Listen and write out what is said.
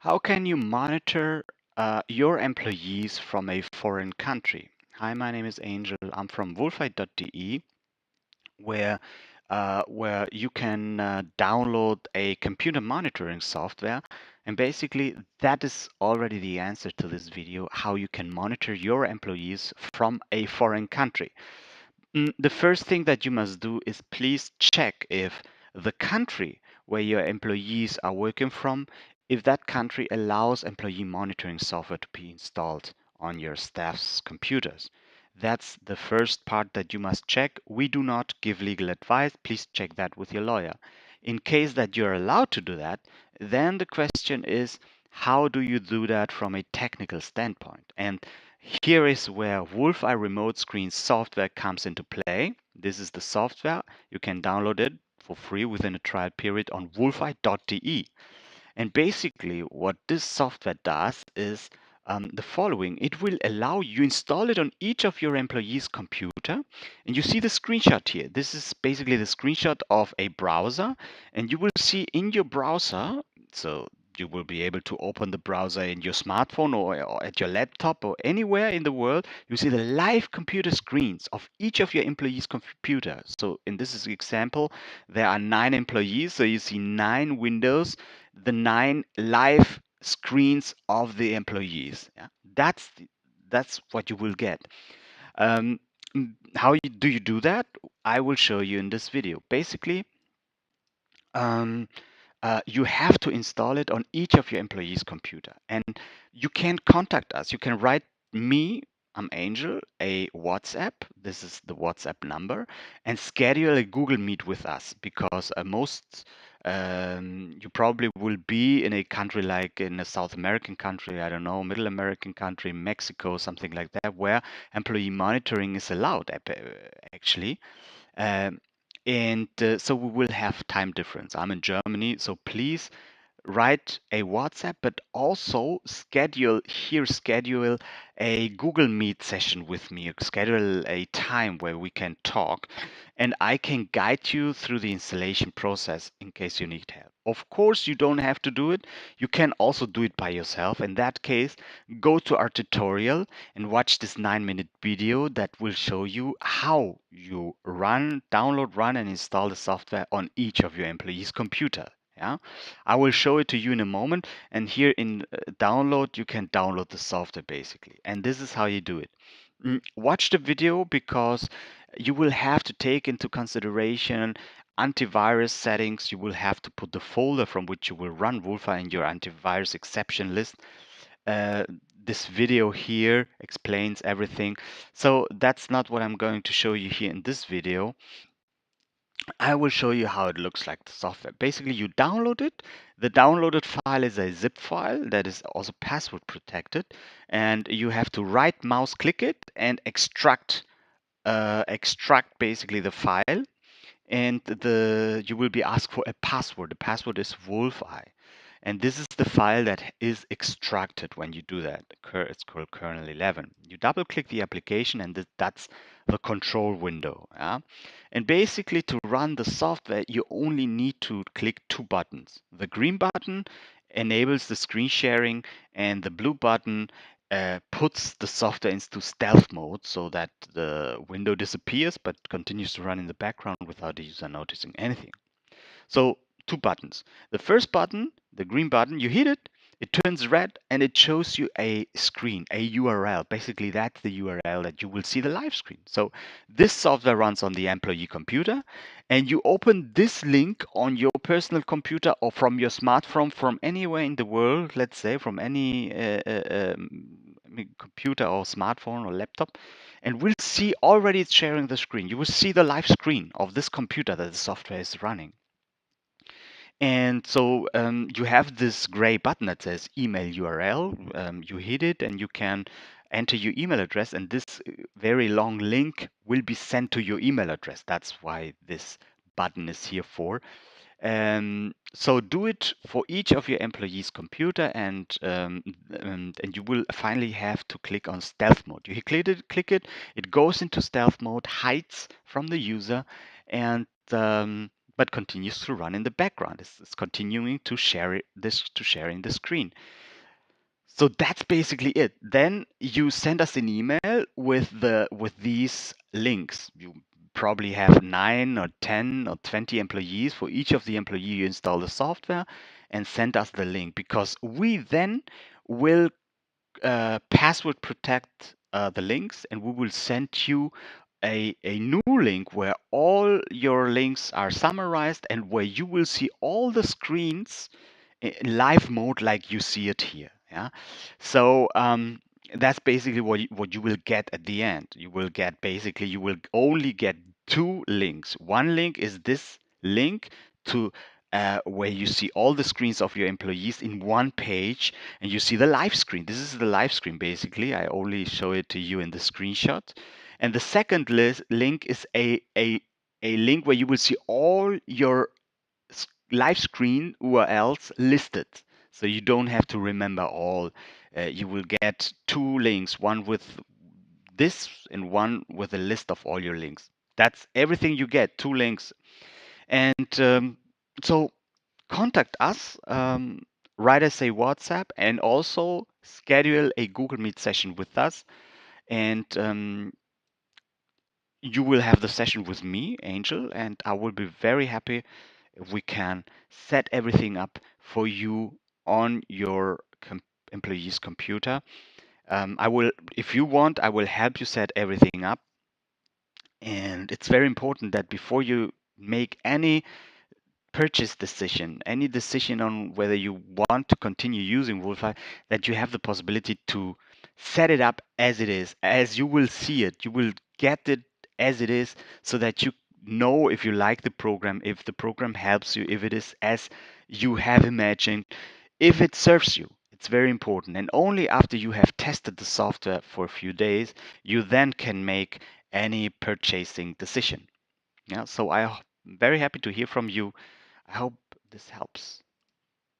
How can you monitor your employees from a foreign country? Hi, my name is Angel. I'm from wolfeye.de, where you can download a computer monitoring software. And basically, that is already the answer to this video, how you can monitor your employees from a foreign country. The first thing that you must do is please check if the country where your employees are working from, if that country allows employee monitoring software to be installed on your staff's computers. That's the first part that you must check. We do not give legal advice. Please check that with your lawyer. In case that you're allowed to do that, then the question is, how do you do that from a technical standpoint? And here is where Wolfeye Remote Screen software comes into play. This is the software. You can download it for free within a trial period on wolfeye.de. And basically, what this software does is the following. It will allow you install it on each of your employees' computer. And you see the screenshot here. This is basically the screenshot of a browser. And you will see in your browser, so you will be able to open the browser in your smartphone or at your laptop or anywhere in the world. You see the live computer screens of each of your employees' computers. So in this example, there are 9 employees. So you see 9 windows, the 9 live screens of the employees. Yeah? That's what you will get. Um, do you do that? I will show you in this video. Basically, um, you have to install it on each of your employees' computer. And you can contact us. You can write me, I'm Angel, a WhatsApp. This is the WhatsApp number, and schedule a Google Meet with us because you probably will be in a country like in a South American country, I don't know, Middle American country, Mexico, something like that, where employee monitoring is allowed actually. Um, and so we will have time difference. I'm in Germany, so please write a WhatsApp, but also schedule a Google Meet session with me, schedule a time where we can talk and I can guide you through the installation process in case you need help. Of course, you don't have to do it. You can also do it by yourself. In that case, go to our tutorial and watch this 9-minute video that will show you how you download, run, and install the software on each of your employees' computer. Yeah, I will show it to you in a moment. And here in download, you can download the software basically. And this is how you do it. Watch the video because you will have to take into consideration antivirus settings. You will have to put the folder from which you will run Wolfeye in your antivirus exception list. Uh, this video here explains everything. So that's not what I'm going to show you here in this video. I will show you how it looks like the software. Basically, you download it. The downloaded file is a zip file that is also password protected, and you have to right mouse click it and extract basically the file. And you will be asked for a password. The password is Wolfeye. And this is the file that is extracted when you do that. It's called kernel 11. You double click the application and that's the control window. Yeah? And basically to run the software, you only need to click 2 buttons. The green button enables the screen sharing and the blue button puts the software into stealth mode so that the window disappears but continues to run in the background without the user noticing anything. So 2 buttons. The first button, the green button, you hit it, it turns red and it shows you a screen, a URL. Basically, that's the URL that you will see the live screen. So this software runs on the employee computer and you open this link on your personal computer or from your smartphone from anywhere in the world, let's say from any computer or smartphone or laptop, and we'll see already it's sharing the screen. You will see the live screen of this computer that the software is running. And so you have this gray button that says email URL. You hit it and you can enter your email address, and this very long link will be sent to your email address. That's why this button is here for. So do it for each of your employees' computer, and you will finally have to click on stealth mode. You click it, it goes into stealth mode, hides from the user, and but continues to run in the background. It's continuing to sharing the screen. So that's basically it. Then you send us an email with these links. You probably have 9 or 10 or 20 employees. For each of the employee, you install the software and send us the link, because we then will password protect the links, and we will send you a new link where all your links are summarized and where you will see all the screens in live mode like you see it here. Yeah. So that's basically what you will get at the end. You will only get two links. One link is this link to where you see all the screens of your employees in one page, and you see the live screen. This is the live screen basically. I only show it to you in the screenshot. And the second link is a link where you will see all your live screen URLs listed. So you don't have to remember all. You will get two links, one with this and one with a list of all your links. That's everything you get, two links. And so contact us, write us a WhatsApp, and also schedule a Google Meet session with us. And you will have the session with me, Angel, and I will be very happy if we can set everything up for you on your employee's computer. I will, if you want, I will help you set everything up. And it's very important that before you make any purchase decision, any decision on whether you want to continue using Wolfeye, that you have the possibility to set it up as it is, as you will see it. You will get it as it is, so that you know if you like the program, if the program helps you, if it is as you have imagined, if it serves you. It's very important. And only after you have tested the software for a few days, you then can make any purchasing decision. Yeah, so I'm very happy to hear from you. I hope this helps.